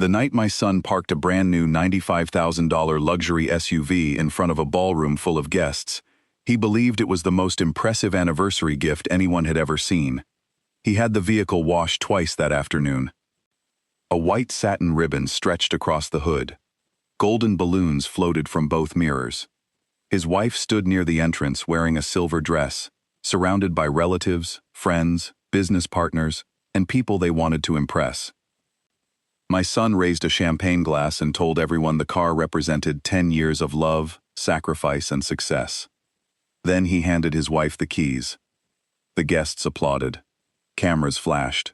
The night my son parked a brand new $95,000 luxury SUV in front of a ballroom full of guests, he believed it was the most impressive anniversary gift anyone had ever seen. He had the vehicle washed twice that afternoon. A white satin ribbon stretched across the hood. Golden balloons floated from both mirrors. His wife stood near the entrance wearing a silver dress, surrounded by relatives, friends, business partners, and people they wanted to impress. My son raised a champagne glass and told everyone the car represented 10 years of love, sacrifice, and success. Then he handed his wife the keys. The guests applauded. Cameras flashed.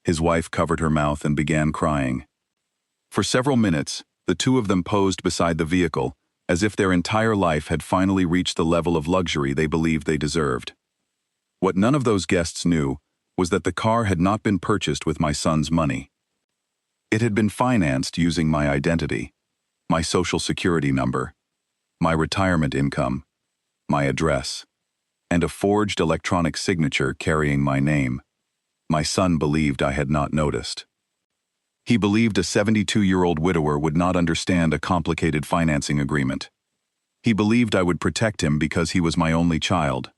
His wife covered her mouth and began crying. For several minutes, the two of them posed beside the vehicle, as if their entire life had finally reached the level of luxury they believed they deserved. What none of those guests knew was that the car had not been purchased with my son's money. It had been financed using my identity, my social security number, my retirement income, my address, and a forged electronic signature carrying my name. My son believed I had not noticed. He believed a 72-year-old widower would not understand a complicated financing agreement. He believed I would protect him because he was my only child.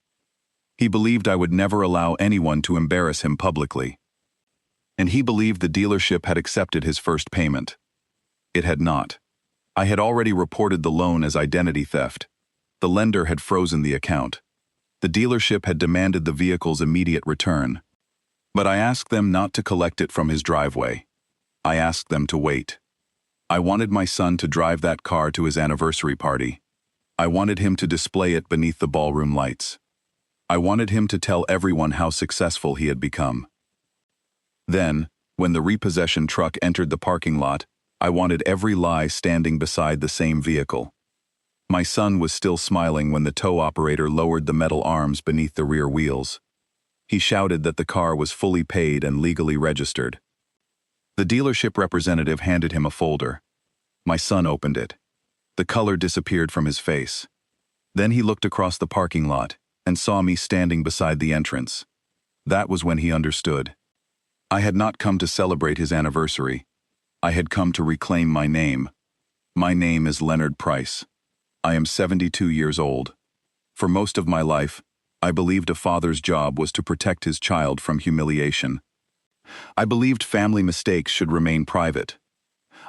He believed I would never allow anyone to embarrass him publicly. And he believed the dealership had accepted his first payment. It had not. I had already reported the loan as identity theft. The lender had frozen the account. The dealership had demanded the vehicle's immediate return. But I asked them not to collect it from his driveway. I asked them to wait. I wanted my son to drive that car to his anniversary party. I wanted him to display it beneath the ballroom lights. I wanted him to tell everyone how successful he had become. Then, when the repossession truck entered the parking lot, I wanted every lie standing beside the same vehicle. My son was still smiling when the tow operator lowered the metal arms beneath the rear wheels. He shouted that the car was fully paid and legally registered. The dealership representative handed him a folder. My son opened it. The color disappeared from his face. Then he looked across the parking lot and saw me standing beside the entrance. That was when he understood. I had not come to celebrate his anniversary. I had come to reclaim my name. My name is Leonard Price. I am 72 years old. For most of my life, I believed a father's job was to protect his child from humiliation. I believed family mistakes should remain private.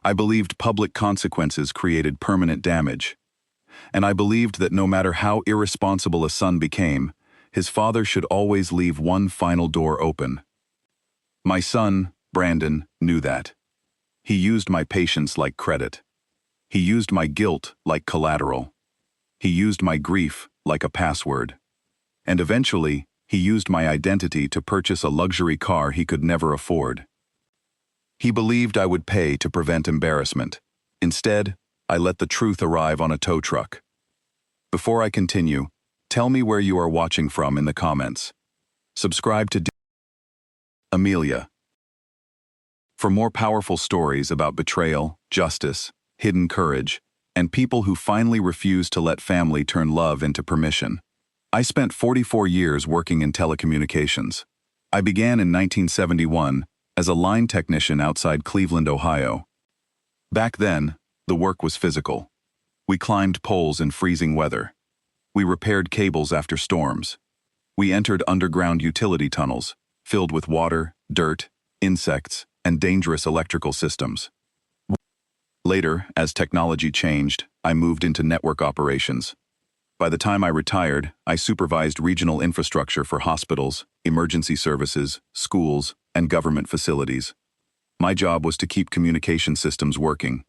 I believed public consequences created permanent damage. And I believed that no matter how irresponsible a son became, his father should always leave one final door open. My son, Brandon, knew that. He used my patience like credit. He used my guilt like collateral. He used my grief like a password. And eventually, he used my identity to purchase a luxury car he could never afford. He believed I would pay to prevent embarrassment. Instead, I let the truth arrive on a tow truck. Before I continue, tell me where you are watching from in the comments. Subscribe to Amelia. For more powerful stories about betrayal, justice, hidden courage, and people who finally refuse to let family turn love into permission. I spent 44 years working in telecommunications. I began in 1971 as a line technician outside Cleveland, Ohio. Back then, the work was physical. We climbed poles in freezing weather. We repaired cables after storms. We entered underground utility tunnels, filled with water, dirt, insects, and dangerous electrical systems. Later, as technology changed, I moved into network operations. By the time I retired, I supervised regional infrastructure for hospitals, emergency services, schools, and government facilities. My job was to keep communication systems working.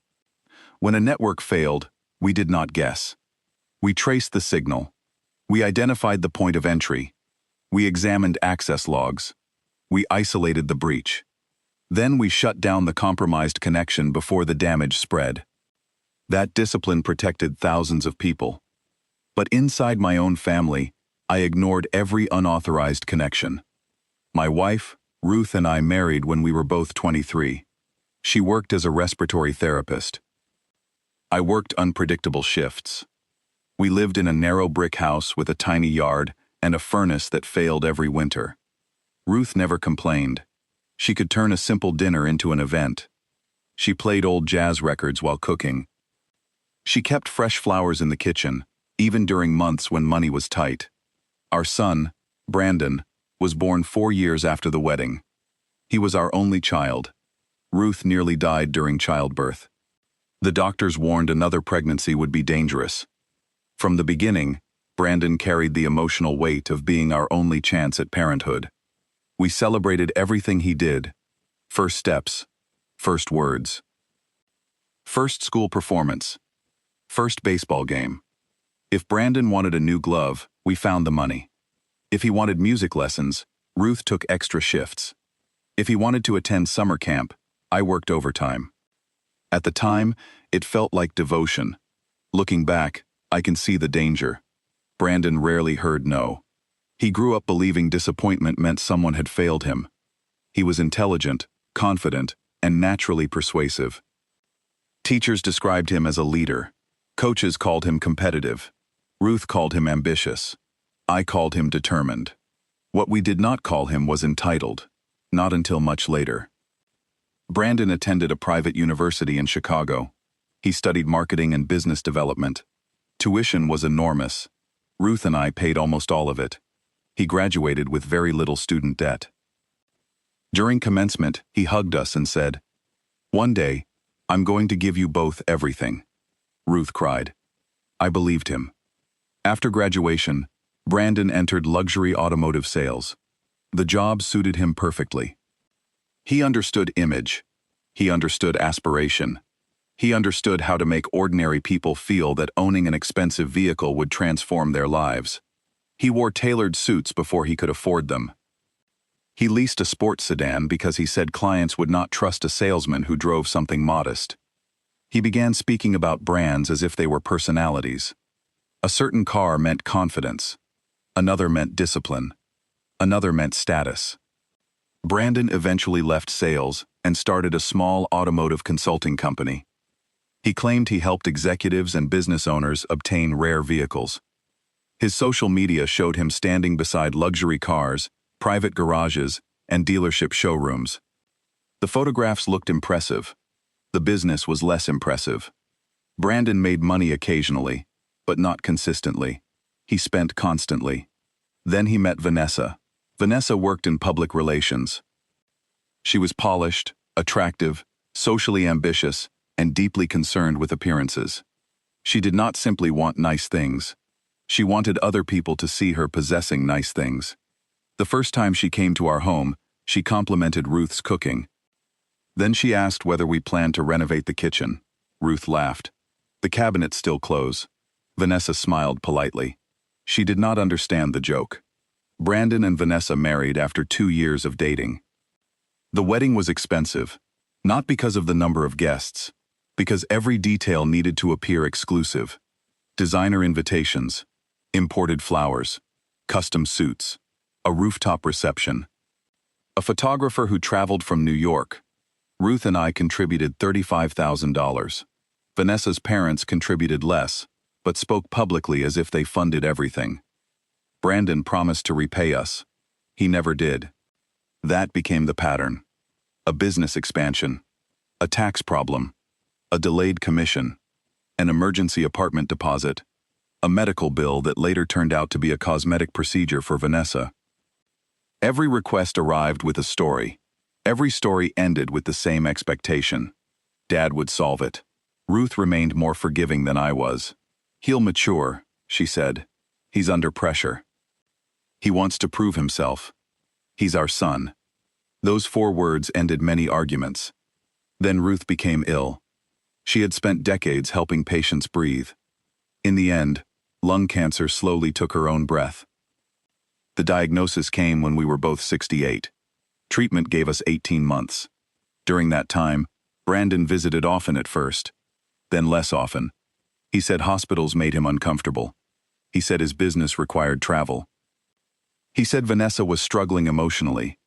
When a network failed, we did not guess. We traced the signal. We identified the point of entry. We examined access logs. We isolated the breach. Then we shut down the compromised connection before the damage spread. That discipline protected thousands of people. But inside my own family, I ignored every unauthorized connection. My wife, Ruth, and I married when we were both 23. She worked as a respiratory therapist. I worked unpredictable shifts. We lived in a narrow brick house with a tiny yard and a furnace that failed every winter. Ruth never complained. She could turn a simple dinner into an event. She played old jazz records while cooking. She kept fresh flowers in the kitchen, even during months when money was tight. Our son, Brandon, was born 4 years after the wedding. He was our only child. Ruth nearly died during childbirth. The doctors warned another pregnancy would be dangerous. From the beginning, Brandon carried the emotional weight of being our only chance at parenthood. We celebrated everything he did. First steps, first words, first school performance, first baseball game. If Brandon wanted a new glove, we found the money. If he wanted music lessons, Ruth took extra shifts. If he wanted to attend summer camp, I worked overtime. At the time, it felt like devotion. Looking back, I can see the danger. Brandon rarely heard no. He grew up believing disappointment meant someone had failed him. He was intelligent, confident, and naturally persuasive. Teachers described him as a leader. Coaches called him competitive. Ruth called him ambitious. I called him determined. What we did not call him was entitled. Not until much later. Brandon attended a private university in Chicago. He studied marketing and business development. Tuition was enormous. Ruth and I paid almost all of it. He graduated with very little student debt. During commencement, he hugged us and said, "One day, I'm going to give you both everything." Ruth cried. I believed him. After graduation, Brandon entered luxury automotive sales. The job suited him perfectly. He understood image. He understood aspiration. He understood how to make ordinary people feel that owning an expensive vehicle would transform their lives. He wore tailored suits before he could afford them. He leased a sports sedan because he said clients would not trust a salesman who drove something modest. He began speaking about brands as if they were personalities. A certain car meant confidence. Another meant discipline. Another meant status. Brandon eventually left sales and started a small automotive consulting company. He claimed he helped executives and business owners obtain rare vehicles. His social media showed him standing beside luxury cars, private garages, and dealership showrooms. The photographs looked impressive. The business was less impressive. Brandon made money occasionally, but not consistently. He spent constantly. Then he met Vanessa. Vanessa worked in public relations. She was polished, attractive, socially ambitious, and deeply concerned with appearances. She did not simply want nice things. She wanted other people to see her possessing nice things. The first time she came to our home, she complimented Ruth's cooking. Then she asked whether we planned to renovate the kitchen. Ruth laughed. The cabinets still close. Vanessa smiled politely. She did not understand the joke. Brandon and Vanessa married after 2 years of dating. The wedding was expensive, not because of the number of guests, because every detail needed to appear exclusive. Designer invitations, imported flowers, custom suits, a rooftop reception. A photographer who traveled from New York. Ruth and I contributed $35,000. Vanessa's parents contributed less, but spoke publicly as if they funded everything. Brandon promised to repay us. He never did. That became the pattern. A business expansion, a tax problem, a delayed commission, an emergency apartment deposit, a medical bill that later turned out to be a cosmetic procedure for Vanessa. Every request arrived with a story. Every story ended with the same expectation. Dad would solve it. Ruth remained more forgiving than I was. He'll mature, she said. He's under pressure. He wants to prove himself. He's our son. Those 4 words ended many arguments. Then Ruth became ill. She had spent decades helping patients breathe. In the end, lung cancer slowly took her own breath. The diagnosis came when we were both 68. Treatment gave us 18 months. During that time, Brandon visited often at first, then less often. He said hospitals made him uncomfortable. He said his business required travel. He said Vanessa was struggling emotionally.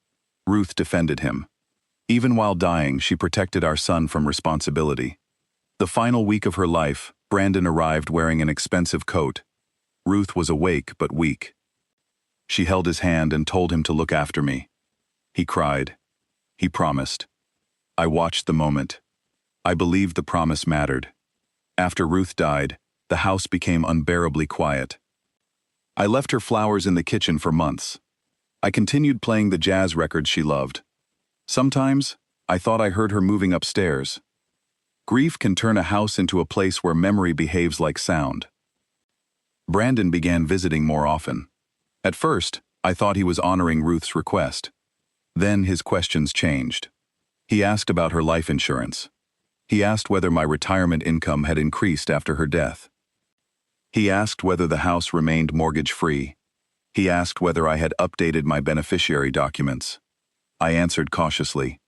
Ruth defended him. Even while dying, she protected our son from responsibility. The final week of her life, Brandon arrived wearing an expensive coat. Ruth was awake but weak. She held his hand and told him to look after me. He cried. He promised. I watched the moment. I believed the promise mattered. After Ruth died, the house became unbearably quiet. I left her flowers in the kitchen for months. I continued playing the jazz records she loved. Sometimes, I thought I heard her moving upstairs. Grief can turn a house into a place where memory behaves like sound. Brandon began visiting more often. At first, I thought he was honoring Ruth's request. Then his questions changed. He asked about her life insurance. He asked whether my retirement income had increased after her death. He asked whether the house remained mortgage-free. He asked whether I had updated my beneficiary documents. I answered cautiously.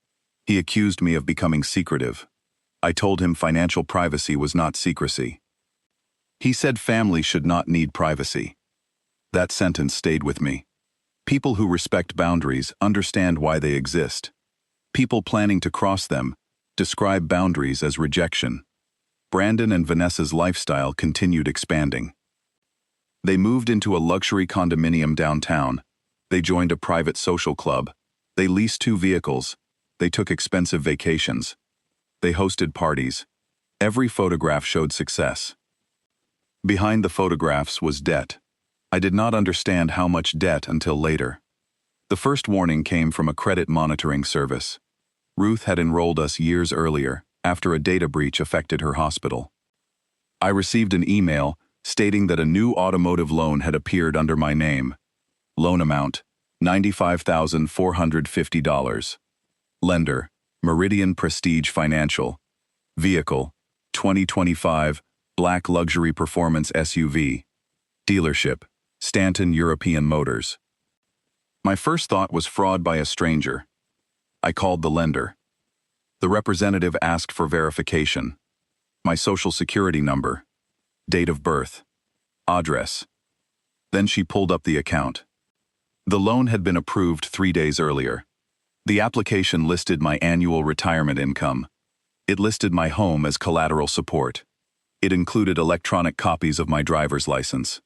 He accused me of becoming secretive. I told him financial privacy was not secrecy. He said family should not need privacy. That sentence stayed with me. People who respect boundaries understand why they exist. People planning to cross them describe boundaries as rejection. Brandon and Vanessa's lifestyle continued expanding. They moved into a luxury condominium downtown. They joined a private social club. They leased 2 vehicles. They took expensive vacations. They hosted parties. Every photograph showed success. Behind the photographs was debt. I did not understand how much debt until later. The first warning came from a credit monitoring service. Ruth had enrolled us years earlier, after a data breach affected her hospital. I received an email stating that a new automotive loan had appeared under my name. Loan amount, $95,450. Lender, Meridian Prestige Financial. Vehicle, 2025 Black Luxury Performance SUV. Dealership, Stanton European Motors. My first thought was fraud by a stranger. I called the lender. The representative asked for verification. My social security number, date of birth, address. Then she pulled up the account. The loan had been approved 3 days earlier. The application listed my annual retirement income. It listed my home as collateral support. It included electronic copies of my driver's license.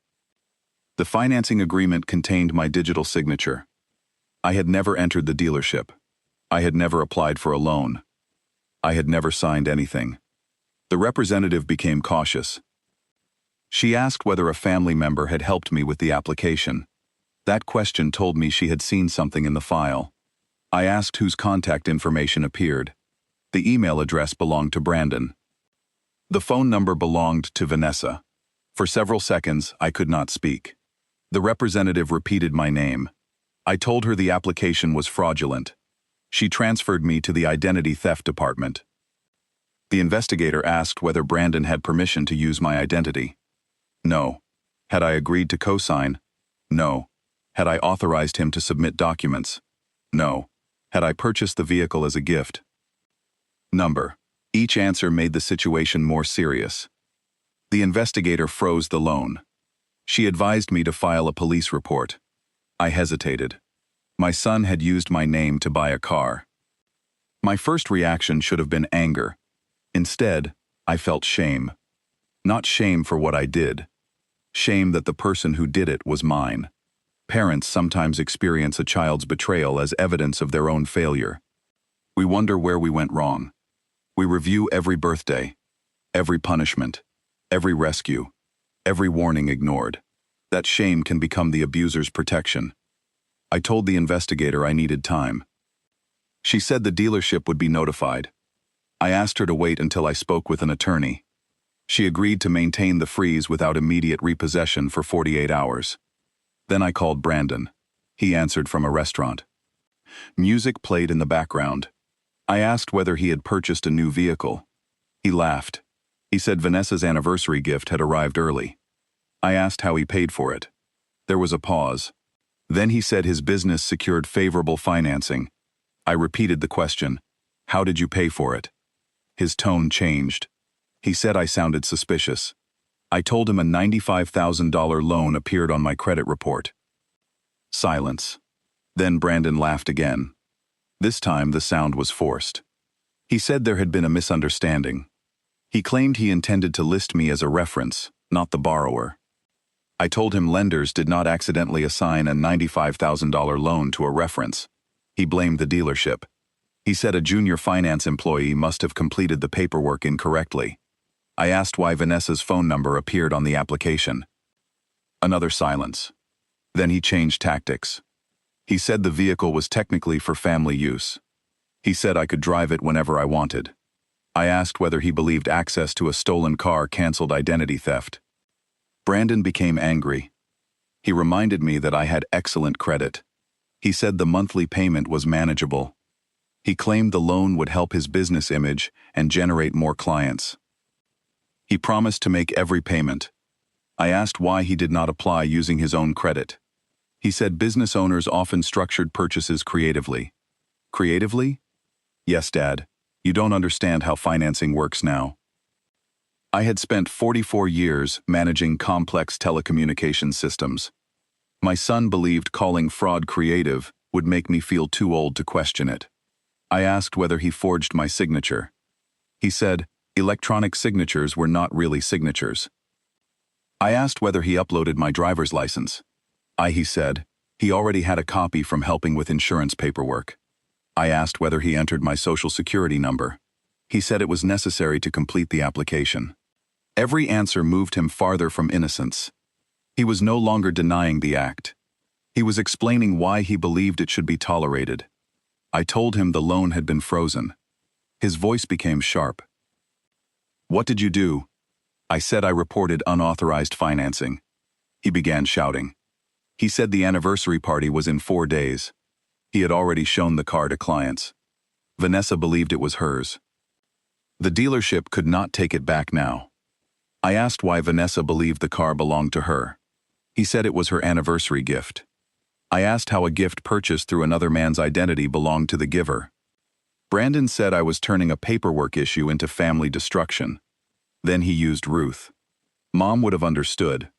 The financing agreement contained my digital signature. I had never entered the dealership. I had never applied for a loan. I had never signed anything. The representative became cautious. She asked whether a family member had helped me with the application. That question told me she had seen something in the file. I asked whose contact information appeared. The email address belonged to Brandon. The phone number belonged to Vanessa. For several seconds, I could not speak. The representative repeated my name. I told her the application was fraudulent. She transferred me to the identity theft department. The investigator asked whether Brandon had permission to use my identity. No. Had I agreed to co-sign? No. Had I authorized him to submit documents? No. Had I purchased the vehicle as a gift? Number. Each answer made the situation more serious. The investigator froze the loan. She advised me to file a police report. I hesitated. My son had used my name to buy a car. My first reaction should have been anger. Instead, I felt shame. Not shame for what I did. Shame that the person who did it was mine. Parents sometimes experience a child's betrayal as evidence of their own failure. We wonder where we went wrong. We review every birthday, every punishment, every rescue, every warning ignored. That shame can become the abuser's protection. I told the investigator I needed time. She said the dealership would be notified. I asked her to wait until I spoke with an attorney. She agreed to maintain the freeze without immediate repossession for 48 hours. Then I called Brandon. He answered from a restaurant. Music played in the background. I asked whether he had purchased a new vehicle. He laughed. He said Vanessa's anniversary gift had arrived early. I asked how he paid for it. There was a pause. Then he said his business secured favorable financing. I repeated the question, "How did you pay for it?" His tone changed. He said I sounded suspicious. I told him a $95,000 loan appeared on my credit report. Silence. Then Brandon laughed again. This time the sound was forced. He said there had been a misunderstanding. He claimed he intended to list me as a reference, not the borrower. I told him lenders did not accidentally assign a $95,000 loan to a reference. He blamed the dealership. He said a junior finance employee must have completed the paperwork incorrectly. I asked why Vanessa's phone number appeared on the application. Another silence. Then he changed tactics. He said the vehicle was technically for family use. He said I could drive it whenever I wanted. I asked whether he believed access to a stolen car canceled identity theft. Brandon became angry. He reminded me that I had excellent credit. He said the monthly payment was manageable. He claimed the loan would help his business image and generate more clients. He promised to make every payment. I asked why he did not apply using his own credit. He said business owners often structured purchases creatively. Creatively? Yes, Dad. You don't understand how financing works now. I had spent 44 years managing complex telecommunications systems. My son believed calling fraud creative would make me feel too old to question it. I asked whether he forged my signature. He said electronic signatures were not really signatures. I asked whether he uploaded my driver's license. He said, he already had a copy from helping with insurance paperwork. I asked whether he entered my social security number. He said it was necessary to complete the application. Every answer moved him farther from innocence. He was no longer denying the act. He was explaining why he believed it should be tolerated. I told him the loan had been frozen. His voice became sharp. What did you do? I said I reported unauthorized financing. He began shouting. He said the anniversary party was in 4 days. He had already shown the car to clients. Vanessa believed it was hers. The dealership could not take it back now. I asked why Vanessa believed the car belonged to her. He said it was her anniversary gift. I asked how a gift purchased through another man's identity belonged to the giver. Brandon said I was turning a paperwork issue into family destruction. Then he used Ruth. Mom would have understood.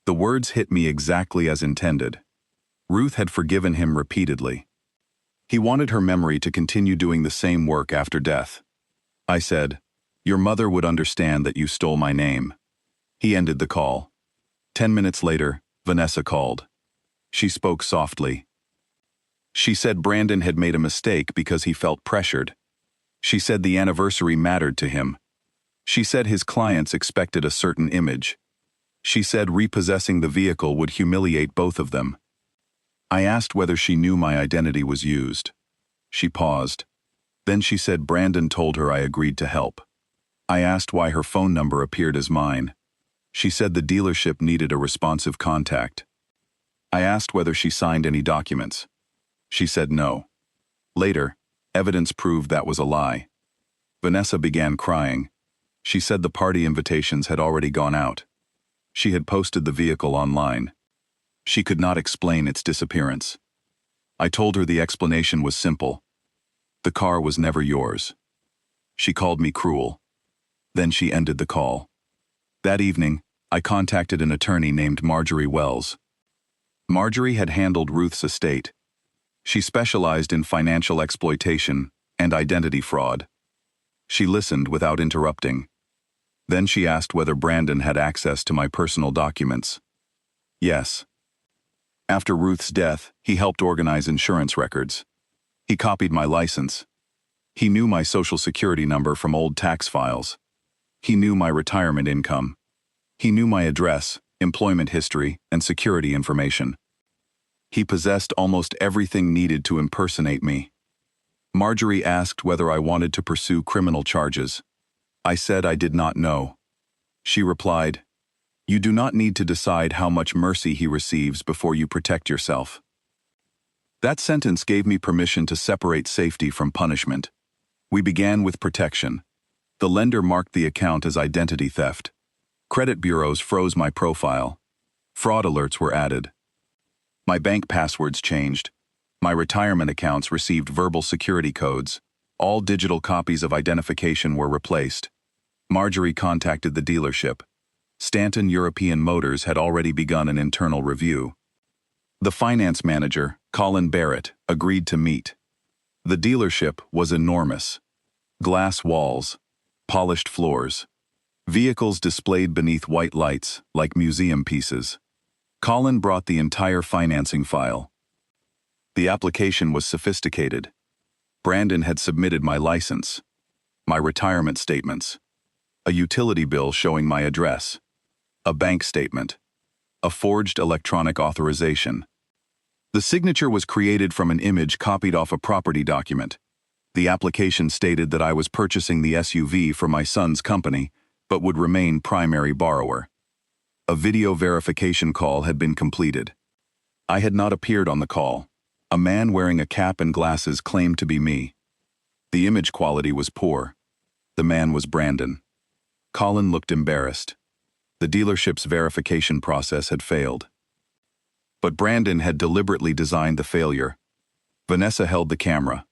The words hit me exactly as intended. Ruth had forgiven him repeatedly. He wanted her memory to continue doing the same work after death. I said, your mother would understand that you stole my name. He ended the call. 10 minutes later, Vanessa called. She spoke softly. She said Brandon had made a mistake because he felt pressured. She said the anniversary mattered to him. She said his clients expected a certain image. She said repossessing the vehicle would humiliate both of them. I asked whether she knew my identity was used. She paused. Then she said Brandon told her I agreed to help. I asked why her phone number appeared as mine. She said the dealership needed a responsive contact. I asked whether she signed any documents. She said no. Later, evidence proved that was a lie. Vanessa began crying. She said the party invitations had already gone out. She had posted the vehicle online. She could not explain its disappearance. I told her the explanation was simple. The car was never yours. She called me cruel. Then she ended the call. That evening, I contacted an attorney named Marjorie Wells. Marjorie had handled Ruth's estate. She specialized in financial exploitation and identity fraud. She listened without interrupting. Then she asked whether Brandon had access to my personal documents. Yes. After Ruth's death, he helped organize insurance records. He copied my license. He knew my social security number from old tax files. He knew my retirement income. He knew my address, employment history, and security information. He possessed almost everything needed to impersonate me. Marjorie asked whether I wanted to pursue criminal charges. I said I did not know. She replied, "You do not need to decide how much mercy he receives before you protect yourself." That sentence gave me permission to separate safety from punishment. We began with protection. The lender marked the account as identity theft. Credit bureaus froze my profile. Fraud alerts were added. My bank passwords changed. My retirement accounts received verbal security codes. All digital copies of identification were replaced. Marjorie contacted the dealership. Stanton European Motors had already begun an internal review. The finance manager, Colin Barrett, agreed to meet. The dealership was enormous. Glass walls, polished floors, vehicles displayed beneath white lights like museum pieces. Colin brought the entire financing file. The application was sophisticated. Brandon had submitted my license, my retirement statements, a utility bill showing my address, a bank statement, a forged electronic authorization. The signature was created from an image copied off a property document. The application stated that I was purchasing the SUV for my son's company, but would remain primary borrower. A video verification call had been completed. I had not appeared on the call. A man wearing a cap and glasses claimed to be me. The image quality was poor. The man was Brandon. Colin looked embarrassed. The dealership's verification process had failed. But Brandon had deliberately designed the failure. Vanessa held the camera.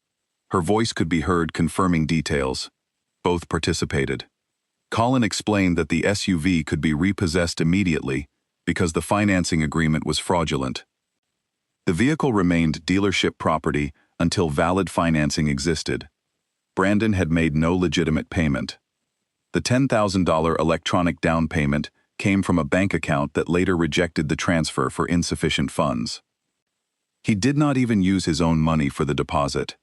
Her voice could be heard confirming details. Both participated. Colin explained that the SUV could be repossessed immediately because the financing agreement was fraudulent. The vehicle remained dealership property until valid financing existed. Brandon had made no legitimate payment. The $10,000 electronic down payment came from a bank account that later rejected the transfer for insufficient funds. He did not even use his own money for the deposit.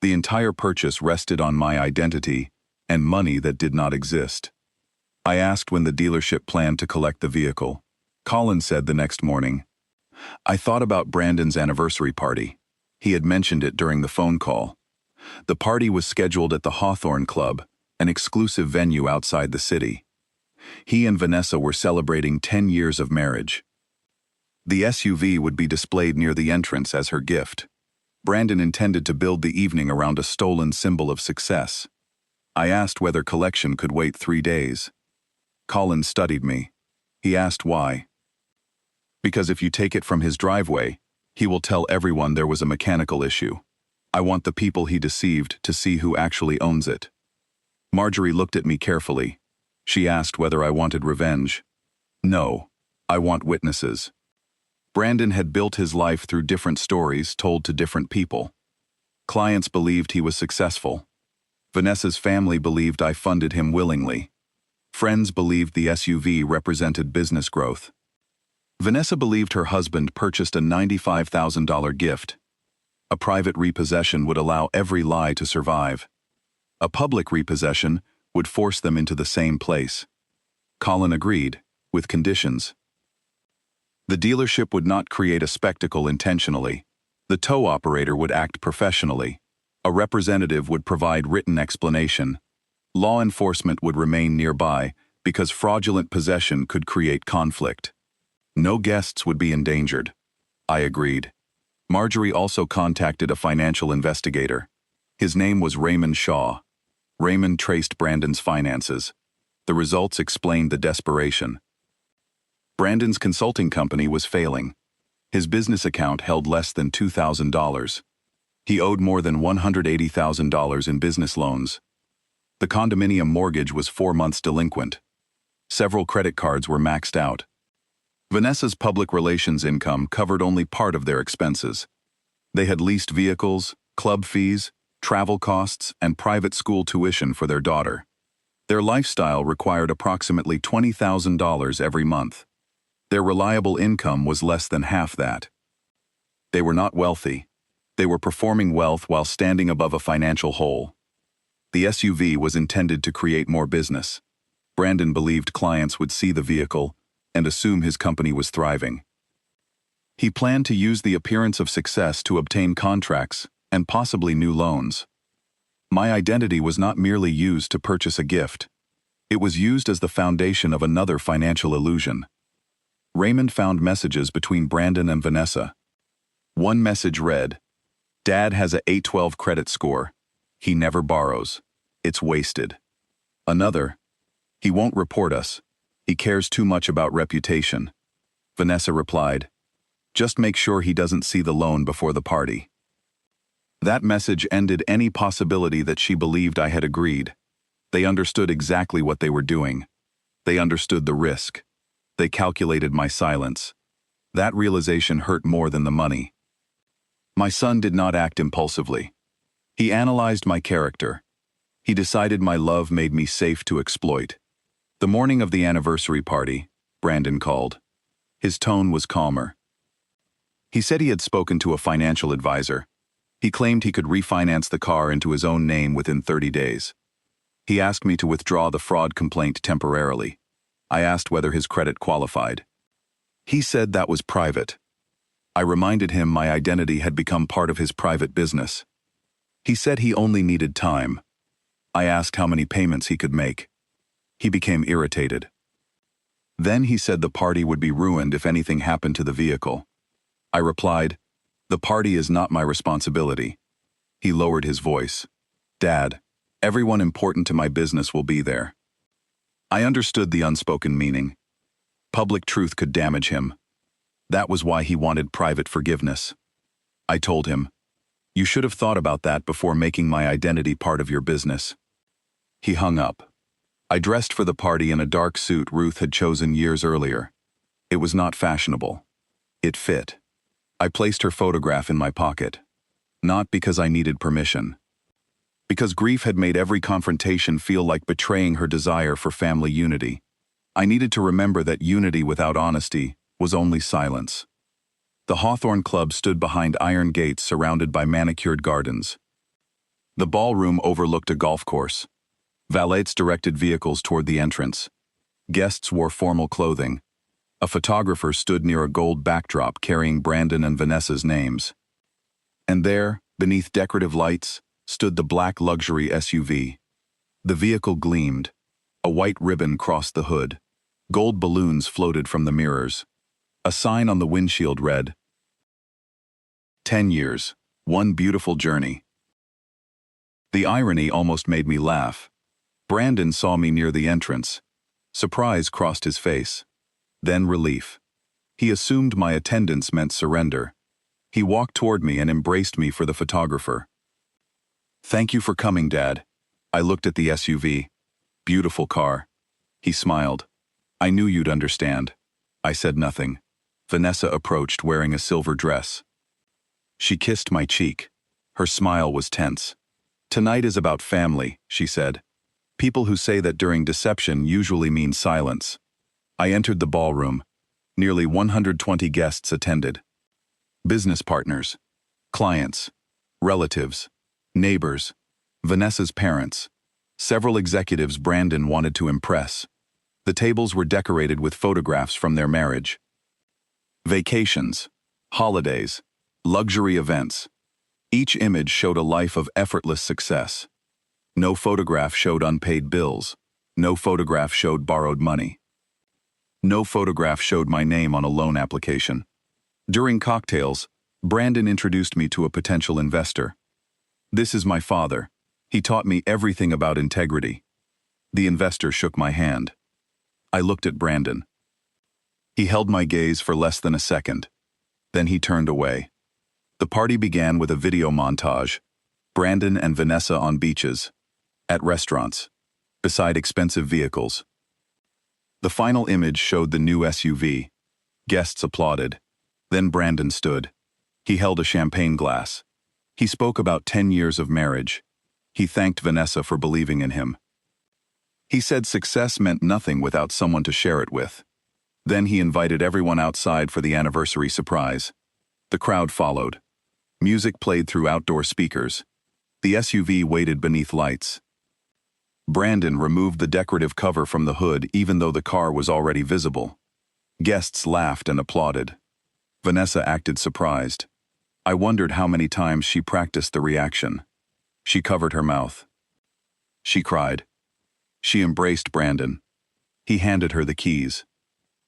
The entire purchase rested on my identity and money that did not exist. I asked when the dealership planned to collect the vehicle. Colin said the next morning. I thought about Brandon's anniversary party. He had mentioned it during the phone call. The party was scheduled at the Hawthorne Club, an exclusive venue outside the city. He and Vanessa were celebrating 10 years of marriage. The SUV would be displayed near the entrance as her gift. Brandon intended to build the evening around a stolen symbol of success. I asked whether collection could wait 3 days. Colin studied me. He asked why. Because if you take it from his driveway, he will tell everyone there was a mechanical issue. I want the people he deceived to see who actually owns it. Marjorie looked at me carefully. She asked whether I wanted revenge. No, I want witnesses. Brandon had built his life through different stories told to different people. Clients believed he was successful. Vanessa's family believed I funded him willingly. Friends believed the SUV represented business growth. Vanessa believed her husband purchased a $95,000 gift. A private repossession would allow every lie to survive. A public repossession would force them into the same place. Colin agreed, with conditions. The dealership would not create a spectacle intentionally. The tow operator would act professionally. A representative would provide written explanation. Law enforcement would remain nearby because fraudulent possession could create conflict. No guests would be endangered. I agreed. Marjorie also contacted a financial investigator. His name was Raymond Shaw. Raymond traced Brandon's finances. The results explained the desperation. Brandon's consulting company was failing. His business account held less than $2,000. He owed more than $180,000 in business loans. The condominium mortgage was 4 months delinquent. Several credit cards were maxed out. Vanessa's public relations income covered only part of their expenses. They had leased vehicles, club fees, travel costs, and private school tuition for their daughter. Their lifestyle required approximately $20,000 every month. Their reliable income was less than half that. They were not wealthy. They were performing wealth while standing above a financial hole. The SUV was intended to create more business. Brandon believed clients would see the vehicle and assume his company was thriving. He planned to use the appearance of success to obtain contracts and possibly new loans. My identity was not merely used to purchase a gift. It was used as the foundation of another financial illusion. Raymond found messages between Brandon and Vanessa. One message read, "Dad has a 812 credit score. He never borrows. It's wasted." Another, "He won't report us. He cares too much about reputation." Vanessa replied, "Just make sure he doesn't see the loan before the party." That message ended any possibility that she believed I had agreed. They understood exactly what they were doing. They understood the risk. They calculated my silence. That realization hurt more than the money. My son did not act impulsively. He analyzed my character. He decided my love made me safe to exploit. The morning of the anniversary party, Brandon called. His tone was calmer. He said he had spoken to a financial advisor. He claimed he could refinance the car into his own name within 30 days. He asked me to withdraw the fraud complaint temporarily. I asked whether his credit qualified. He said that was private. I reminded him my identity had become part of his private business. He said he only needed time. I asked how many payments he could make. He became irritated. Then he said the party would be ruined if anything happened to the vehicle. I replied, "The party is not my responsibility." He lowered his voice. "Dad, everyone important to my business will be there." I understood the unspoken meaning. Public truth could damage him. That was why he wanted private forgiveness. I told him, "You should have thought about that before making my identity part of your business." He hung up. I dressed for the party in a dark suit Ruth had chosen years earlier. It was not fashionable. It fit. I placed her photograph in my pocket. Not because I needed permission. Because grief had made every confrontation feel like betraying her desire for family unity. I needed to remember that unity without honesty was only silence. The Hawthorne Club stood behind iron gates surrounded by manicured gardens. The ballroom overlooked a golf course. Valets directed vehicles toward the entrance. Guests wore formal clothing. A photographer stood near a gold backdrop carrying Brandon and Vanessa's names. And there, beneath decorative lights, stood the black luxury SUV. The vehicle gleamed. A white ribbon crossed the hood. Gold balloons floated from the mirrors. A sign on the windshield read, 10 years, one beautiful journey. The irony almost made me laugh. Brandon saw me near the entrance. Surprise crossed his face. Then relief. He assumed my attendance meant surrender. He walked toward me and embraced me for the photographer. "Thank you for coming, Dad." I looked at the SUV. "Beautiful car." He smiled. "I knew you'd understand." I said nothing. Vanessa approached wearing a silver dress. She kissed my cheek. Her smile was tense. "Tonight is about family," she said. "People who say that during deception usually mean silence." I entered the ballroom. Nearly 120 guests attended. Business partners, clients, relatives, neighbors, Vanessa's parents, several executives Brandon wanted to impress. The tables were decorated with photographs from their marriage. Vacations, holidays, luxury events. Each image showed a life of effortless success. No photograph showed unpaid bills. No photograph showed borrowed money. No photograph showed my name on a loan application. During cocktails, Brandon introduced me to a potential investor. "This is my father. He taught me everything about integrity." The investor shook my hand. I looked at Brandon. He held my gaze for less than a second. Then he turned away. The party began with a video montage. Brandon and Vanessa on beaches, at restaurants, beside expensive vehicles. The final image showed the new SUV. Guests applauded. Then Brandon stood. He held a champagne glass. He spoke about 10 years of marriage. He thanked Vanessa for believing in him. He said success meant nothing without someone to share it with. Then he invited everyone outside for the anniversary surprise. The crowd followed. Music played through outdoor speakers. The SUV waited beneath lights. Brandon removed the decorative cover from the hood even though the car was already visible. Guests laughed and applauded. Vanessa acted surprised. I wondered how many times she practiced the reaction. She covered her mouth. She cried. She embraced Brandon. He handed her the keys.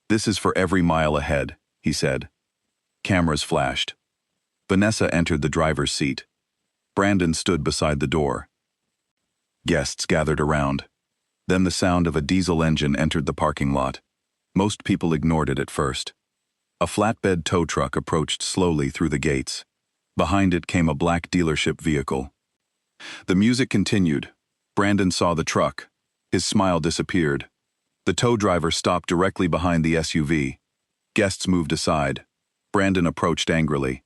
"This is for every mile ahead," he said. Cameras flashed. Vanessa entered the driver's seat. Brandon stood beside the door. Guests gathered around. Then the sound of a diesel engine entered the parking lot. Most people ignored it at first. A flatbed tow truck approached slowly through the gates. Behind it came a black dealership vehicle. The music continued. Brandon saw the truck. His smile disappeared. The tow driver stopped directly behind the SUV. Guests moved aside. Brandon approached angrily.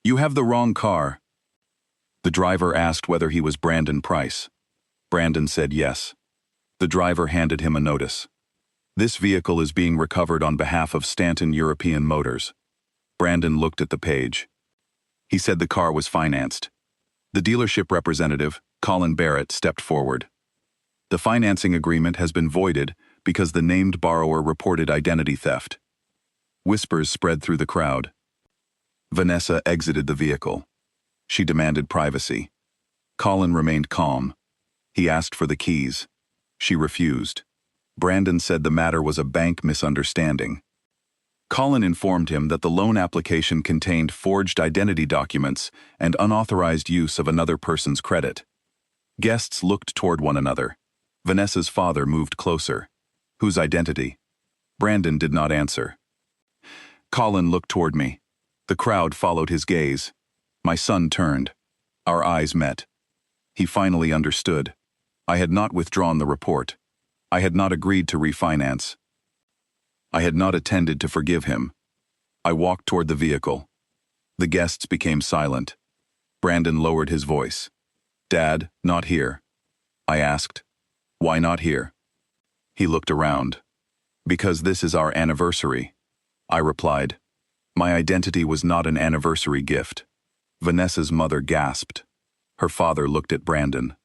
"You have the wrong car." The driver asked whether he was Brandon Price. Brandon said yes. The driver handed him a notice. "This vehicle is being recovered on behalf of Stanton European Motors." Brandon looked at the page. He said the car was financed. The dealership representative, Colin Barrett, stepped forward. The financing agreement has been voided because the named borrower reported identity theft. Whispers spread through the crowd. Vanessa exited the vehicle. She demanded privacy. Colin remained calm. He asked for the keys. She refused. Brandon said the matter was a bank misunderstanding. Colin informed him that the loan application contained forged identity documents and unauthorized use of another person's credit. Guests looked toward one another. Vanessa's father moved closer. Whose identity? Brandon did not answer. Colin looked toward me. The crowd followed his gaze. My son turned. Our eyes met. He finally understood. I had not withdrawn the report. I had not agreed to refinance. I had not intended to forgive him. I walked toward the vehicle. The guests became silent. Brandon lowered his voice. Dad, not here. I asked. Why not here? He looked around. Because this is our anniversary. I replied. My identity was not an anniversary gift. Vanessa's mother gasped. Her father looked at Brandon.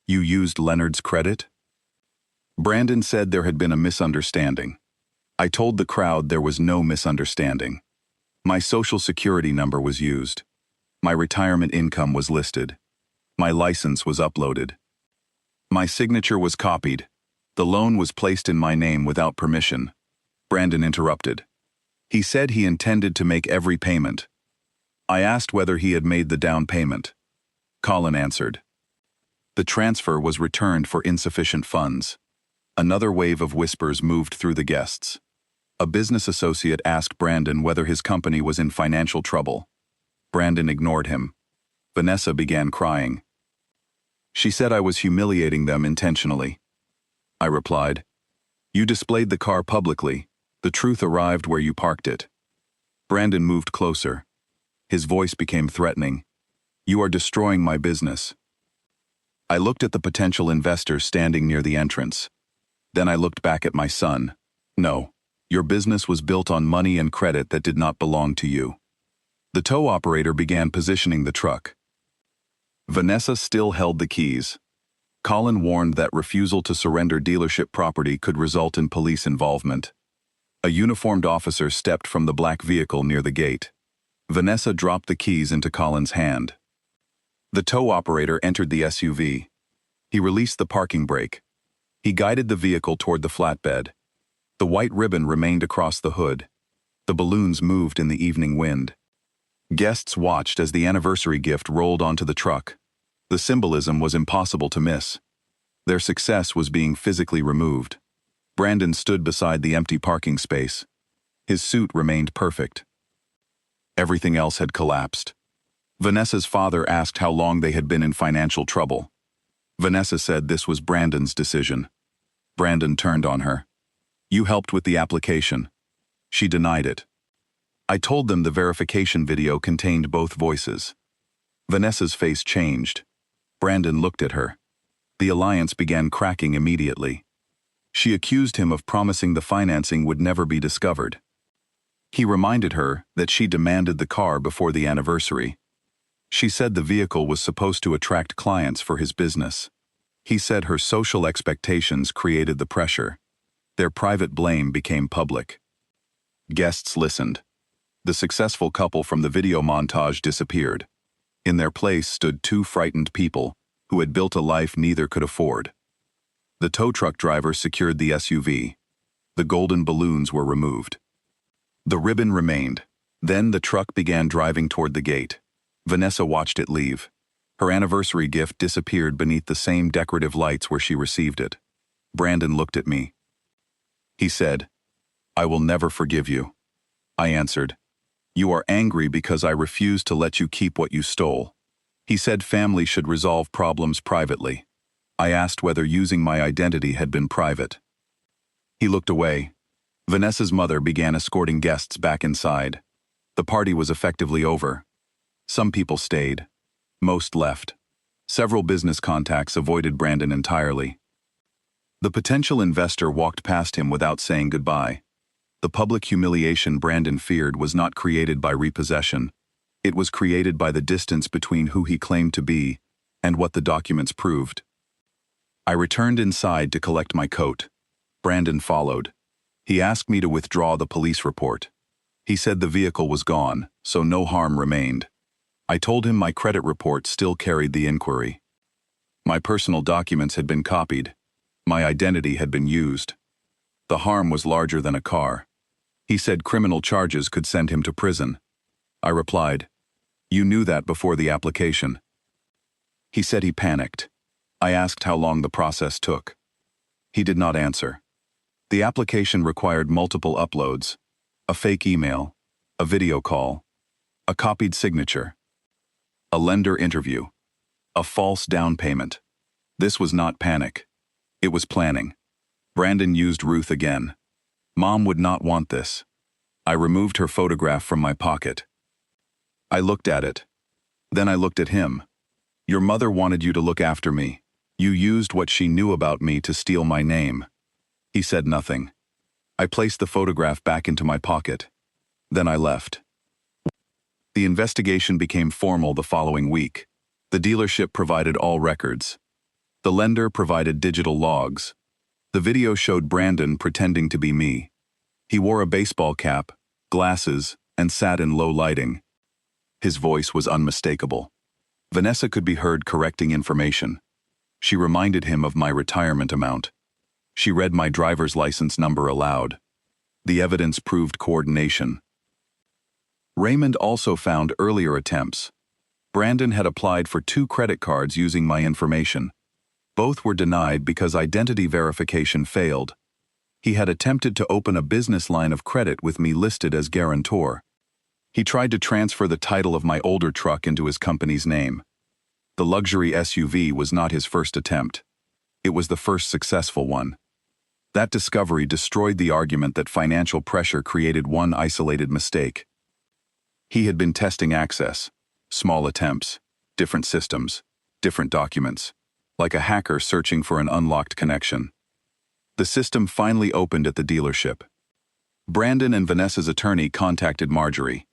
You used Leonard's credit? Brandon said there had been a misunderstanding. I told the crowd there was no misunderstanding. My social security number was used. My retirement income was listed. My license was uploaded. My signature was copied. The loan was placed in my name without permission. Brandon interrupted. He said he intended to make every payment. I asked whether he had made the down payment. Colin answered. The transfer was returned for insufficient funds. Another wave of whispers moved through the guests. A business associate asked Brandon whether his company was in financial trouble. Brandon ignored him. Vanessa began crying. She said I was humiliating them intentionally. I replied, You displayed the car publicly. The truth arrived where you parked it. Brandon moved closer. His voice became threatening. You are destroying my business. I looked at the potential investors standing near the entrance. Then I looked back at my son. No, your business was built on money and credit that did not belong to you. The tow operator began positioning the truck. Vanessa still held the keys. Colin warned that refusal to surrender dealership property could result in police involvement. A uniformed officer stepped from the black vehicle near the gate. Vanessa dropped the keys into Colin's hand. The tow operator entered the SUV. He released the parking brake. He guided the vehicle toward the flatbed. The white ribbon remained across the hood. The balloons moved in the evening wind. Guests watched as the anniversary gift rolled onto the truck. The symbolism was impossible to miss. Their success was being physically removed. Brandon stood beside the empty parking space. His suit remained perfect. Everything else had collapsed. Vanessa's father asked how long they had been in financial trouble. Vanessa said this was Brandon's decision. Brandon turned on her. You helped with the application. She denied it. I told them the verification video contained both voices. Vanessa's face changed. Brandon looked at her. The alliance began cracking immediately. She accused him of promising the financing would never be discovered. He reminded her that she demanded the car before the anniversary. She said the vehicle was supposed to attract clients for his business. He said her social expectations created the pressure. Their private blame became public. Guests listened. The successful couple from the video montage disappeared. In their place stood two frightened people who had built a life neither could afford. The tow truck driver secured the SUV. The golden balloons were removed. The ribbon remained. Then the truck began driving toward the gate. Vanessa watched it leave. Her anniversary gift disappeared beneath the same decorative lights where she received it. Brandon looked at me. He said, I will never forgive you. I answered, You are angry because I refused to let you keep what you stole. He said family should resolve problems privately. I asked whether using my identity had been private. He looked away. Vanessa's mother began escorting guests back inside. The party was effectively over. Some people stayed. Most left. Several business contacts avoided Brandon entirely. The potential investor walked past him without saying goodbye. The public humiliation Brandon feared was not created by repossession. It was created by the distance between who he claimed to be and what the documents proved. I returned inside to collect my coat. Brandon followed. He asked me to withdraw the police report. He said the vehicle was gone, so no harm remained. I told him my credit report still carried the inquiry. My personal documents had been copied. My identity had been used. The harm was larger than a car. He said criminal charges could send him to prison. I replied, "You knew that before the application." He said he panicked. I asked how long the process took. He did not answer. The application required multiple uploads, a fake email, a video call, a copied signature, a lender interview, a false down payment. This was not panic. It was planning. Brandon used Ruth again. Mom would not want this. I removed her photograph from my pocket. I looked at it. Then I looked at him. Your mother wanted you to look after me. You used what she knew about me to steal my name. He said nothing. I placed the photograph back into my pocket. Then I left. The investigation became formal the following week. The dealership provided all records. The lender provided digital logs. The video showed Brandon pretending to be me. He wore a baseball cap, glasses, and sat in low lighting. His voice was unmistakable. Vanessa could be heard correcting information. She reminded him of my retirement amount. She read my driver's license number aloud. The evidence proved coordination. Raymond also found earlier attempts. Brandon had applied for 2 credit cards using my information. Both were denied because identity verification failed. He had attempted to open a business line of credit with me listed as guarantor. He tried to transfer the title of my older truck into his company's name. The luxury SUV was not his first attempt. It was the first successful one. That discovery destroyed the argument that financial pressure created one isolated mistake. He had been testing access, small attempts, different systems, different documents, like a hacker searching for an unlocked connection. The system finally opened at the dealership. Brandon and Vanessa's attorney contacted Marjorie.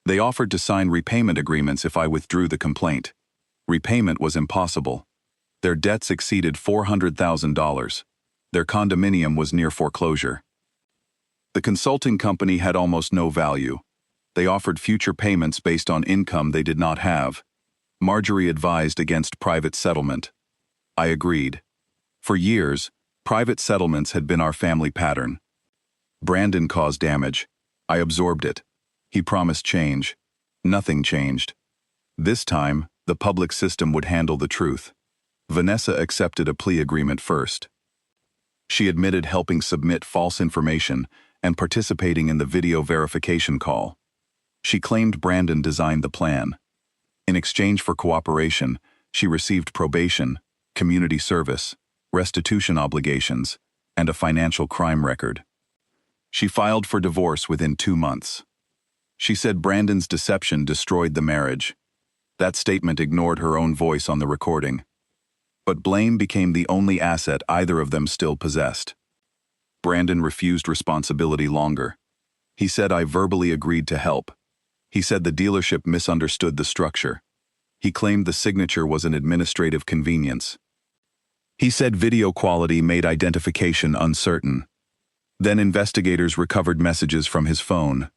They offered to sign repayment agreements if I withdrew the complaint. Repayment was impossible. Their debts exceeded $400,000. Their condominium was near foreclosure. The consulting company had almost no value. They offered future payments based on income they did not have. Marjorie advised against private settlement. I agreed. For years, private settlements had been our family pattern. Brandon caused damage. I absorbed it. He promised change. Nothing changed. This time, the public system would handle the truth. Vanessa accepted a plea agreement first. She admitted helping submit false information and participating in the video verification call. She claimed Brandon designed the plan. In exchange for cooperation, she received probation, community service, restitution obligations, and a financial crime record. She filed for divorce within 2 months. She said Brandon's deception destroyed the marriage. That statement ignored her own voice on the recording. But blame became the only asset either of them still possessed. Brandon refused responsibility longer. He said I verbally agreed to help. He said the dealership misunderstood the structure. He claimed the signature was an administrative convenience. He said video quality made identification uncertain. Then investigators recovered messages from his phone.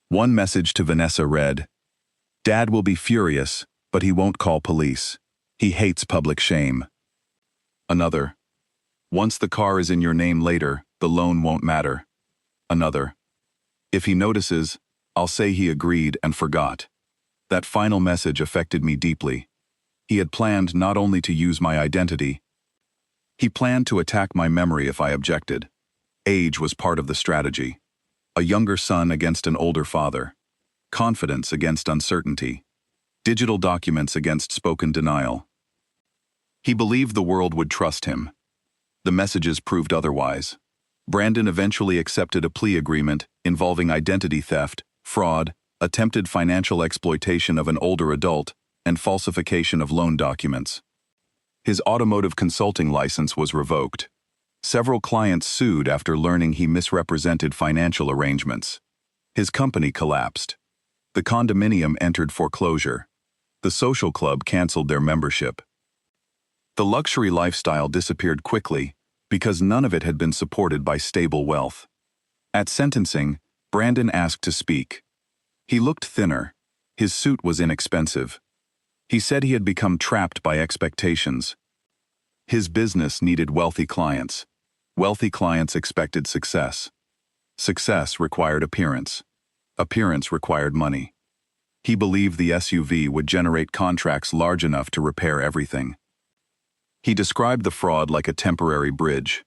One message to Vanessa read, "Dad will be furious, but he won't call police. He hates public shame." Another, "Once the car is in your name later, the loan won't matter." Another, "If he notices, I'll say he agreed and forgot." That final message affected me deeply. He had planned not only to use my identity, he planned to attack my memory if I objected. Age was part of the strategy. A younger son against an older father. Confidence against uncertainty. Digital documents against spoken denial. He believed the world would trust him. The messages proved otherwise. Brandon eventually accepted a plea agreement involving identity theft, fraud, attempted financial exploitation of an older adult, and falsification of loan documents. His automotive consulting license was revoked. Several clients sued after learning he misrepresented financial arrangements. His company collapsed. The condominium entered foreclosure. The social club canceled their membership. The luxury lifestyle disappeared quickly because none of it had been supported by stable wealth. At sentencing, Brandon asked to speak. He looked thinner. His suit was inexpensive. He said he had become trapped by expectations. His business needed wealthy clients. Wealthy clients expected success. Success required appearance. Appearance required money. He believed the SUV would generate contracts large enough to repair everything. He described the fraud like a temporary bridge.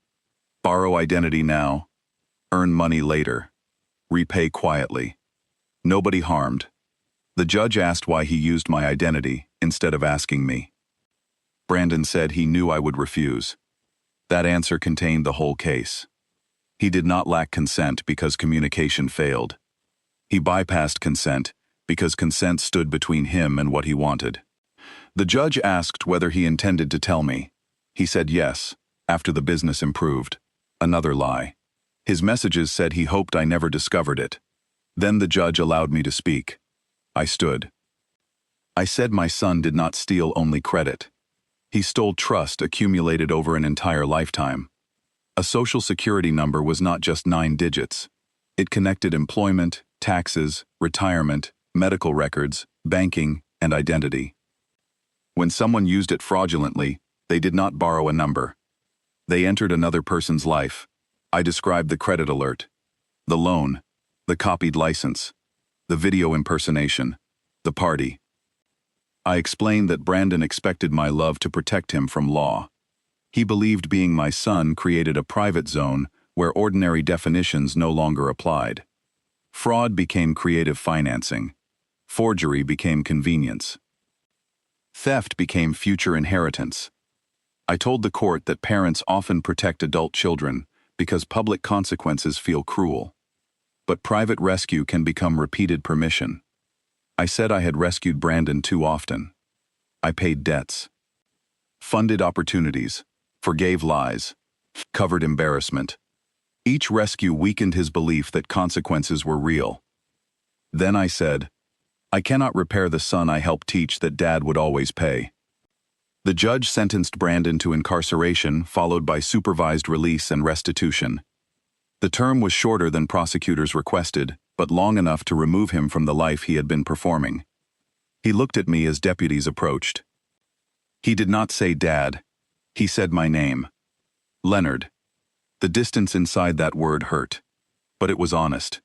Borrow identity now, earn money later, repay quietly. Nobody harmed. The judge asked why he used my identity instead of asking me. Brandon said he knew I would refuse. That answer contained the whole case. He did not lack consent because communication failed. He bypassed consent because consent stood between him and what he wanted. The judge asked whether he intended to tell me. He said yes, after the business improved. Another lie. His messages said he hoped I never discovered it. Then the judge allowed me to speak. I stood. I said my son did not steal only credit. He stole trust accumulated over an entire lifetime. A social security number was not just 9 digits. It connected employment, taxes, retirement, medical records, banking, and identity. When someone used it fraudulently, they did not borrow a number. They entered another person's life. I described the credit alert, the loan, the copied license, the video impersonation, the party. I explained that Brandon expected my love to protect him from law. He believed being my son created a private zone where ordinary definitions no longer applied. Fraud became creative financing. Forgery became convenience. Theft became future inheritance. I told the court that parents often protect adult children because public consequences feel cruel. But private rescue can become repeated permission. I said I had rescued Brandon too often. I paid debts, funded opportunities, forgave lies, covered embarrassment. Each rescue weakened his belief that consequences were real. Then I said, I cannot repair the son I helped teach that Dad would always pay. The judge sentenced Brandon to incarceration, followed by supervised release and restitution. The term was shorter than prosecutors requested, but long enough to remove him from the life he had been performing. He looked at me as deputies approached. He did not say Dad. He said my name. Leonard. The distance inside that word hurt, but it was honest.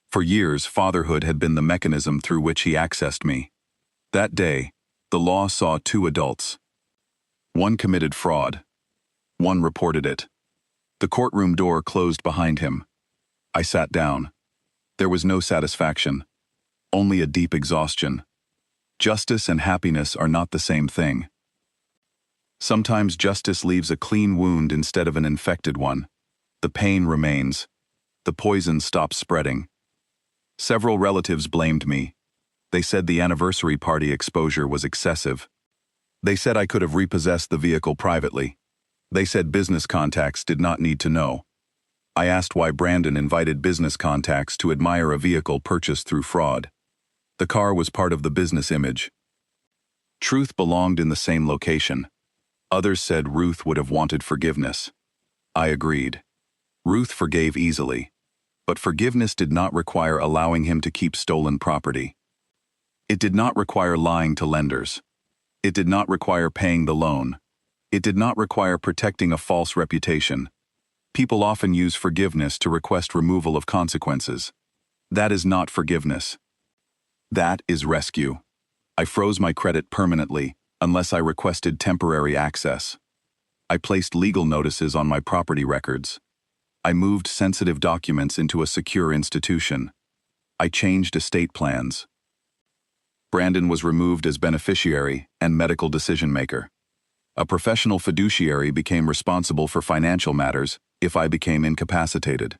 For years, fatherhood had been the mechanism through which he accessed me. That day, the law saw 2 adults. One committed fraud. One reported it. The courtroom door closed behind him. I sat down. There was no satisfaction, only a deep exhaustion. Justice and happiness are not the same thing. Sometimes justice leaves a clean wound instead of an infected one. The pain remains. The poison stops spreading. Several relatives blamed me. They said the anniversary party exposure was excessive. They said I could have repossessed the vehicle privately. They said business contacts did not need to know. I asked why Brandon invited business contacts to admire a vehicle purchased through fraud. The car was part of the business image. Truth belonged in the same location. Others said Ruth would have wanted forgiveness. I agreed. Ruth forgave easily. But forgiveness did not require allowing him to keep stolen property. It did not require lying to lenders. It did not require paying the loan. It did not require protecting a false reputation. People often use forgiveness to request removal of consequences. That is not forgiveness. That is rescue. I froze my credit permanently, unless I requested temporary access. I placed legal notices on my property records. I moved sensitive documents into a secure institution. I changed estate plans. Brandon was removed as beneficiary and medical decision-maker. A professional fiduciary became responsible for financial matters if I became incapacitated.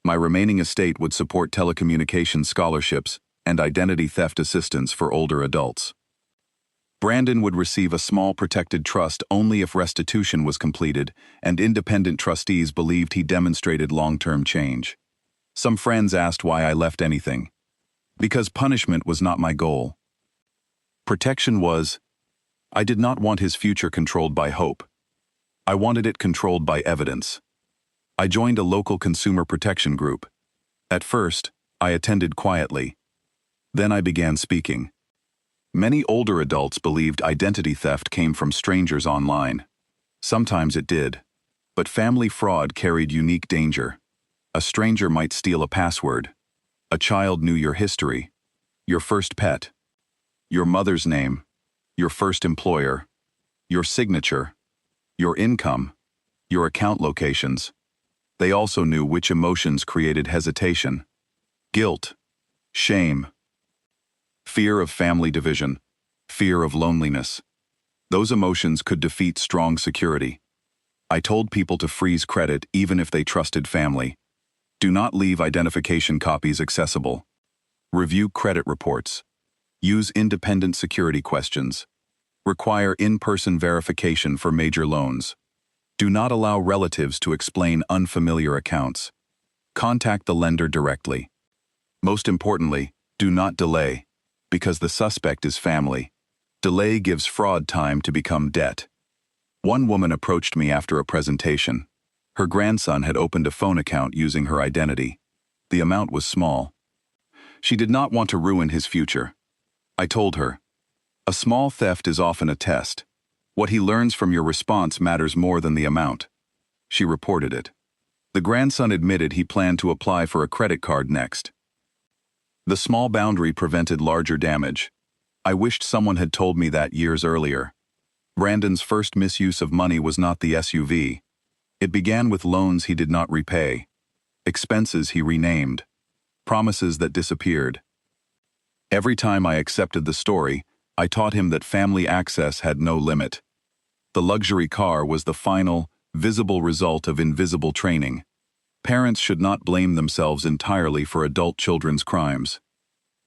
My remaining estate would support telecommunications scholarships and identity theft assistance for older adults. Brandon would receive a small protected trust only if restitution was completed and independent trustees believed he demonstrated long-term change. Some friends asked why I left anything. Because punishment was not my goal. Protection was. I did not want his future controlled by hope. I wanted it controlled by evidence. I joined a local consumer protection group. At first, I attended quietly. Then I began speaking. Many older adults believed identity theft came from strangers online. Sometimes it did. But family fraud carried unique danger. A stranger might steal a password. A child knew your history, your first pet, your mother's name, your first employer, your signature, your income, your account locations. They also knew which emotions created hesitation, guilt, shame, fear of family division, fear of loneliness. Those emotions could defeat strong security. I told people to freeze credit even if they trusted family. Do not leave identification copies accessible. Review credit reports. Use independent security questions. Require in-person verification for major loans. Do not allow relatives to explain unfamiliar accounts. Contact the lender directly. Most importantly, do not delay, because the suspect is family. Delay gives fraud time to become debt. One woman approached me after a presentation. Her grandson had opened a phone account using her identity. The amount was small. She did not want to ruin his future. I told her, a small theft is often a test. What he learns from your response matters more than the amount. She reported it. The grandson admitted he planned to apply for a credit card next. The small boundary prevented larger damage. I wished someone had told me that years earlier. Brandon's first misuse of money was not the SUV. It began with loans he did not repay, expenses he renamed, promises that disappeared. Every time I accepted the story, I taught him that family access had no limit. The luxury car was the final, visible result of invisible training. Parents should not blame themselves entirely for adult children's crimes.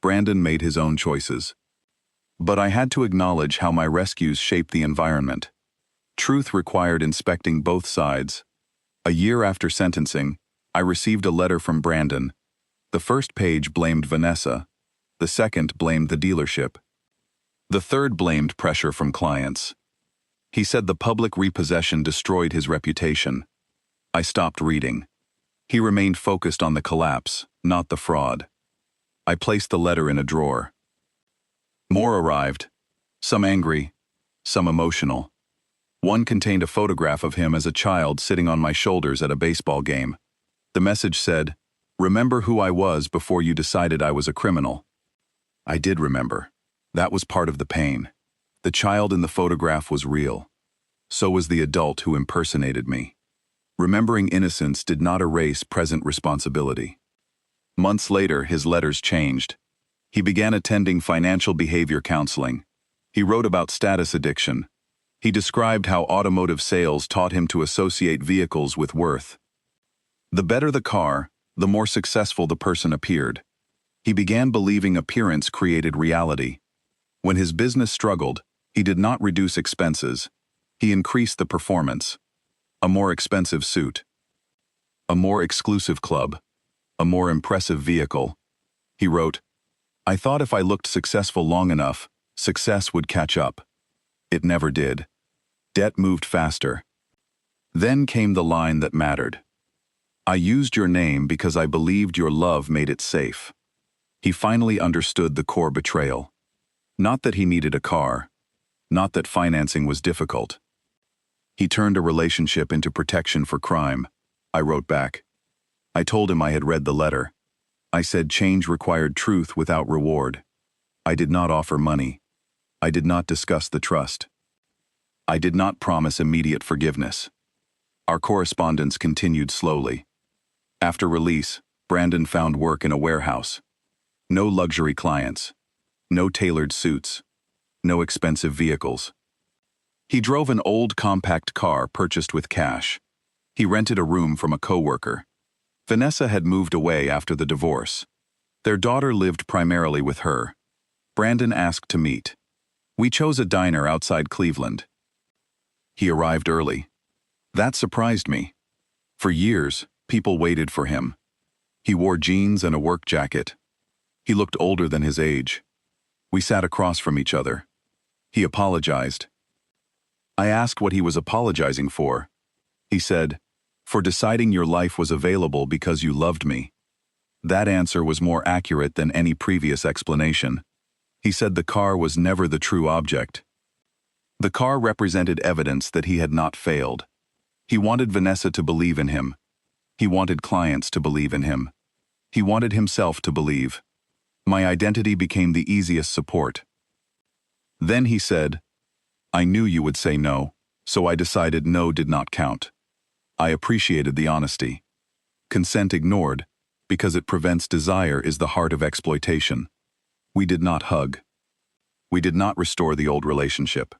Brandon made his own choices. But I had to acknowledge how my rescues shaped the environment. Truth required inspecting both sides. A year after sentencing, I received a letter from Brandon. The first page blamed Vanessa. The second blamed the dealership. The third blamed pressure from clients. He said the public repossession destroyed his reputation. I stopped reading. He remained focused on the collapse, not the fraud. I placed the letter in a drawer. More arrived, some angry, some emotional. One contained a photograph of him as a child sitting on my shoulders at a baseball game. The message said, "Remember who I was before you decided I was a criminal." I did remember. That was part of the pain. The child in the photograph was real. So was the adult who impersonated me. Remembering innocence did not erase present responsibility. Months later, his letters changed. He began attending financial behavior counseling. He wrote about status addiction. He described how automotive sales taught him to associate vehicles with worth. The better the car, the more successful the person appeared. He began believing appearance created reality. When his business struggled, he did not reduce expenses. He increased the performance. A more expensive suit. A more exclusive club. A more impressive vehicle. He wrote, "I thought if I looked successful long enough, success would catch up. It never did. Debt moved faster." Then came the line that mattered. "I used your name because I believed your love made it safe." He finally understood the core betrayal. Not that he needed a car. Not that financing was difficult. He turned a relationship into protection for crime. I wrote back. I told him I had read the letter. I said change required truth without reward. I did not offer money. I did not discuss the trust. I did not promise immediate forgiveness. Our correspondence continued slowly. After release, Brandon found work in a warehouse. No luxury clients. No tailored suits. No expensive vehicles. He drove an old compact car purchased with cash. He rented a room from a coworker. Vanessa had moved away after the divorce. Their daughter lived primarily with her. Brandon asked to meet. We chose a diner outside Cleveland. He arrived early. That surprised me. For years, people waited for him. He wore jeans and a work jacket. He looked older than his age. We sat across from each other. He apologized. I asked what he was apologizing for. He said, "For deciding your life was available because you loved me." That answer was more accurate than any previous explanation. He said the car was never the true object. The car represented evidence that he had not failed. He wanted Vanessa to believe in him. He wanted clients to believe in him. He wanted himself to believe. My identity became the easiest support. Then he said, "I knew you would say no, so I decided no did not count." I appreciated the honesty. Consent ignored, because it prevents desire, is the heart of exploitation. We did not hug. We did not restore the old relationship.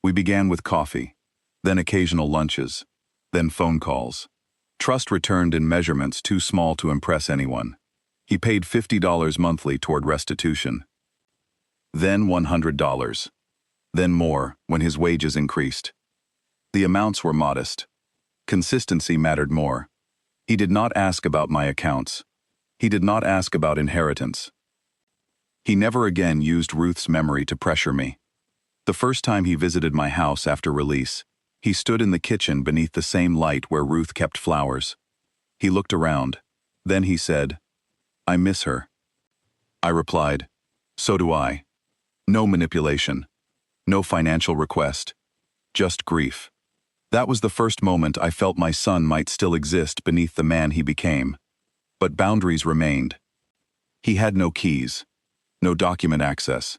We began with coffee, then occasional lunches, then phone calls. Trust returned in measurements too small to impress anyone. He paid $50 monthly toward restitution. Then $100. Then more when his wages increased. The amounts were modest. Consistency mattered more. He did not ask about my accounts. He did not ask about inheritance. He never again used Ruth's memory to pressure me. The first time he visited my house after release, he stood in the kitchen beneath the same light where Ruth kept flowers. He looked around. Then he said, "I miss her." I replied, "So do I." No manipulation. No financial request. Just grief. That was the first moment I felt my son might still exist beneath the man he became. But boundaries remained. He had no keys, no document access,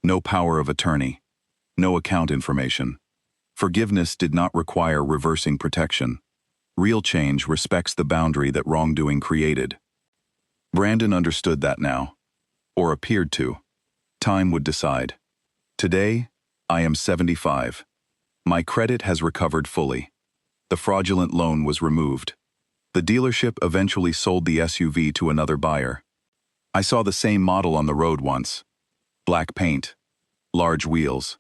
no power of attorney, no account information. Forgiveness did not require reversing protection. Real change respects the boundary that wrongdoing created. Brandon understood that now, or appeared to. Time would decide. Today, I am 75. My credit has recovered fully. The fraudulent loan was removed. The dealership eventually sold the SUV to another buyer. I saw the same model on the road once. Black paint, large wheels.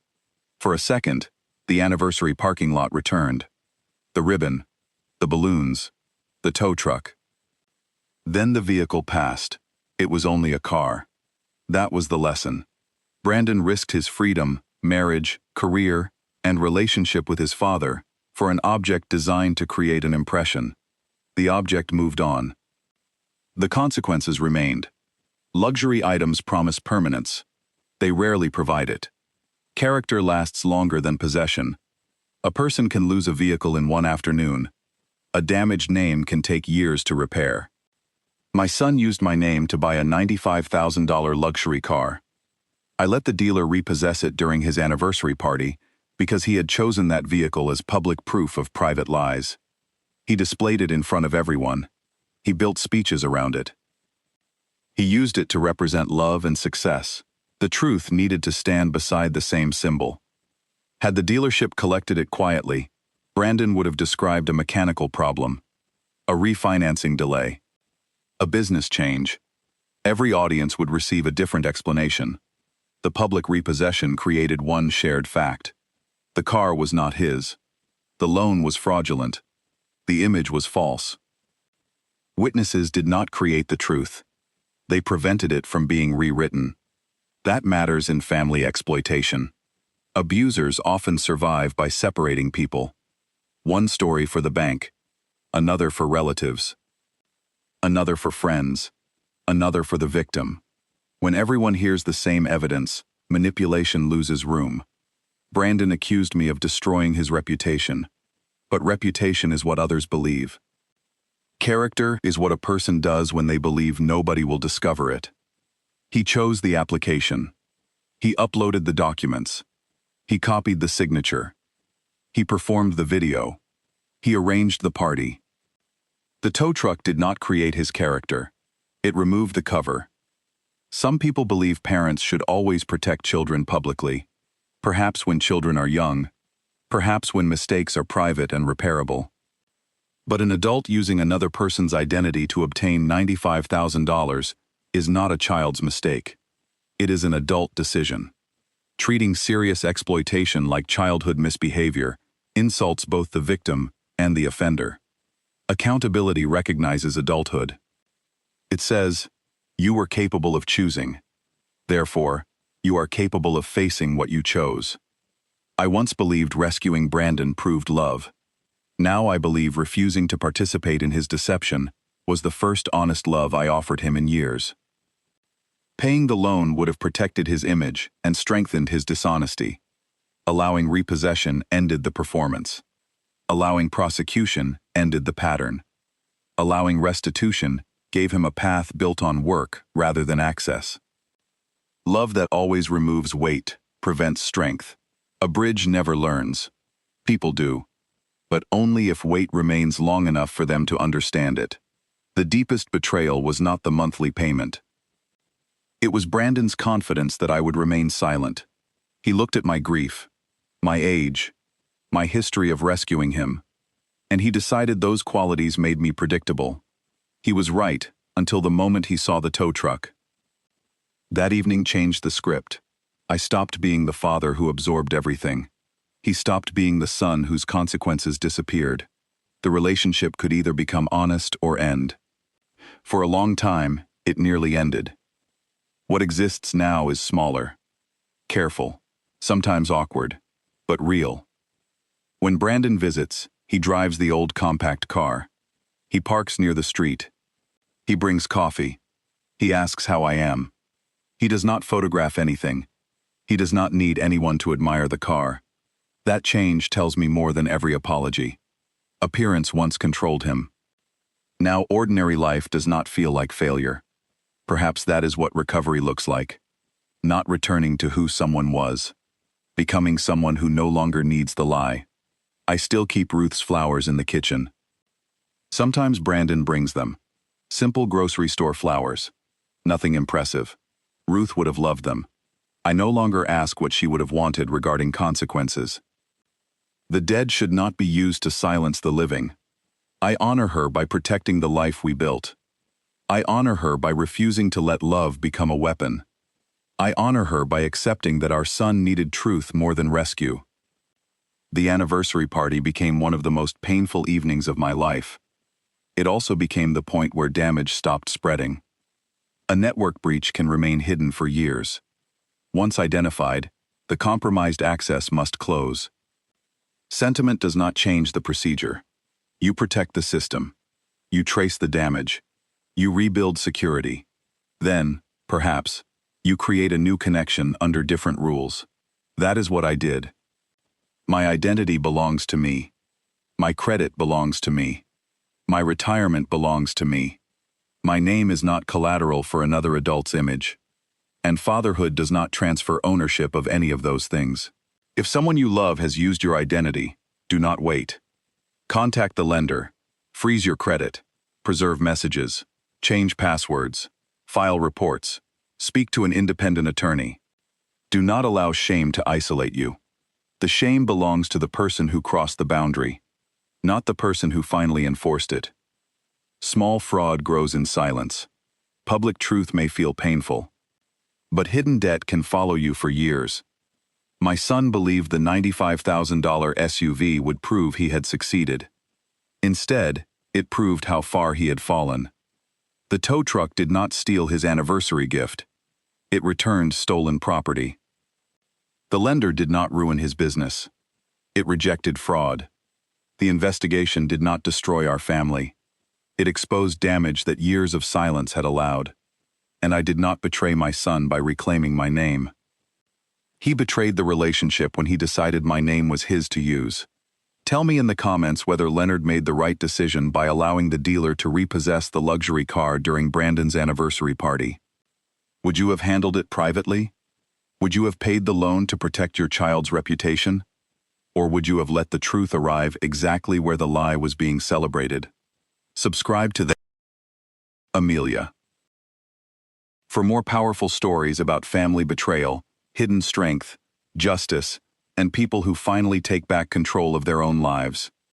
For a second, the anniversary parking lot returned. The ribbon, the balloons, the tow truck. Then the vehicle passed. It was only a car. That was the lesson. Brandon risked his freedom, marriage, career, and relationship with his father for an object designed to create an impression. The object moved on. The consequences remained. Luxury items promise permanence. They rarely provide it. Character lasts longer than possession. A person can lose a vehicle in one afternoon. A damaged name can take years to repair. My son used my name to buy a $95,000 luxury car. I let the dealer repossess it during his anniversary party because he had chosen that vehicle as public proof of private lies. He displayed it in front of everyone. He built speeches around it. He used it to represent love and success. The truth needed to stand beside the same symbol. Had the dealership collected it quietly, Brandon would have described a mechanical problem, a refinancing delay, a business change. Every audience would receive a different explanation. The public repossession created one shared fact. The car was not his. The loan was fraudulent. The image was false. Witnesses did not create the truth. They prevented it from being rewritten. That matters in family exploitation. Abusers often survive by separating people. One story for the bank, another for relatives, another for friends, another for the victim. When everyone hears the same evidence, manipulation loses room. Brandon accused me of destroying his reputation. But reputation is what others believe. Character is what a person does when they believe nobody will discover it. He chose the application. He uploaded the documents. He copied the signature. He performed the video. He arranged the party. The tow truck did not create his character. It removed the cover. Some people believe parents should always protect children publicly. Perhaps when children are young. Perhaps when mistakes are private and repairable. But an adult using another person's identity to obtain $95,000 is not a child's mistake. It is an adult decision. Treating serious exploitation like childhood misbehavior insults both the victim and the offender. Accountability recognizes adulthood. It says, You were capable of choosing. Therefore, you are capable of facing what you chose. I once believed rescuing Brandon proved love. Now I believe refusing to participate in his deception was the first honest love I offered him in years. Paying the loan would have protected his image and strengthened his dishonesty. Allowing repossession ended the performance. Allowing prosecution ended the pattern. Allowing restitution gave him a path built on work rather than access. Love that always removes weight prevents strength. A bridge never learns. People do, but only if weight remains long enough for them to understand it. The deepest betrayal was not the monthly payment. It was Brandon's confidence that I would remain silent. He looked at my grief, my age, my history of rescuing him, and he decided those qualities made me predictable. He was right until the moment he saw the tow truck. That evening changed the script. I stopped being the father who absorbed everything. He stopped being the son whose consequences disappeared. The relationship could either become honest or end. For a long time, it nearly ended. What exists now is smaller, careful, sometimes awkward, but real. When Brandon visits, he drives the old compact car. He parks near the street. He brings coffee. He asks how I am. He does not photograph anything. He does not need anyone to admire the car. That change tells me more than every apology. Appearance once controlled him. Now ordinary life does not feel like failure. Perhaps that is what recovery looks like. Not returning to who someone was. Becoming someone who no longer needs the lie. I still keep Ruth's flowers in the kitchen. Sometimes Brandon brings them. Simple grocery store flowers. Nothing impressive. Ruth would have loved them. I no longer ask what she would have wanted regarding consequences. The dead should not be used to silence the living. I honor her by protecting the life we built. I honor her by refusing to let love become a weapon. I honor her by accepting that our son needed truth more than rescue. The anniversary party became one of the most painful evenings of my life. It also became the point where damage stopped spreading. A network breach can remain hidden for years. Once identified, the compromised access must close. Sentiment does not change the procedure. You protect the system. You trace the damage. You rebuild security. Then, perhaps, you create a new connection under different rules. That is what I did. My identity belongs to me. My credit belongs to me. My retirement belongs to me. My name is not collateral for another adult's image. And fatherhood does not transfer ownership of any of those things. If someone you love has used your identity, do not wait. Contact the lender. Freeze your credit. Preserve messages. Change passwords. File reports. Speak to an independent attorney. Do not allow shame to isolate you. The shame belongs to the person who crossed the boundary, not the person who finally enforced it. Small fraud grows in silence. Public truth may feel painful, but hidden debt can follow you for years. My son believed the $95,000 SUV would prove he had succeeded. Instead, it proved how far he had fallen. The tow truck did not steal his anniversary gift. It returned stolen property. The lender did not ruin his business. It rejected fraud. The investigation did not destroy our family. It exposed damage that years of silence had allowed. And I did not betray my son by reclaiming my name. He betrayed the relationship when he decided my name was his to use. Tell me in the comments whether Leonard made the right decision by allowing the dealer to repossess the luxury car during Brandon's anniversary party. Would you have handled it privately? Would you have paid the loan to protect your child's reputation? Or would you have let the truth arrive exactly where the lie was being celebrated? Subscribe to Amelia. For more powerful stories about family betrayal, hidden strength, justice, and people who finally take back control of their own lives,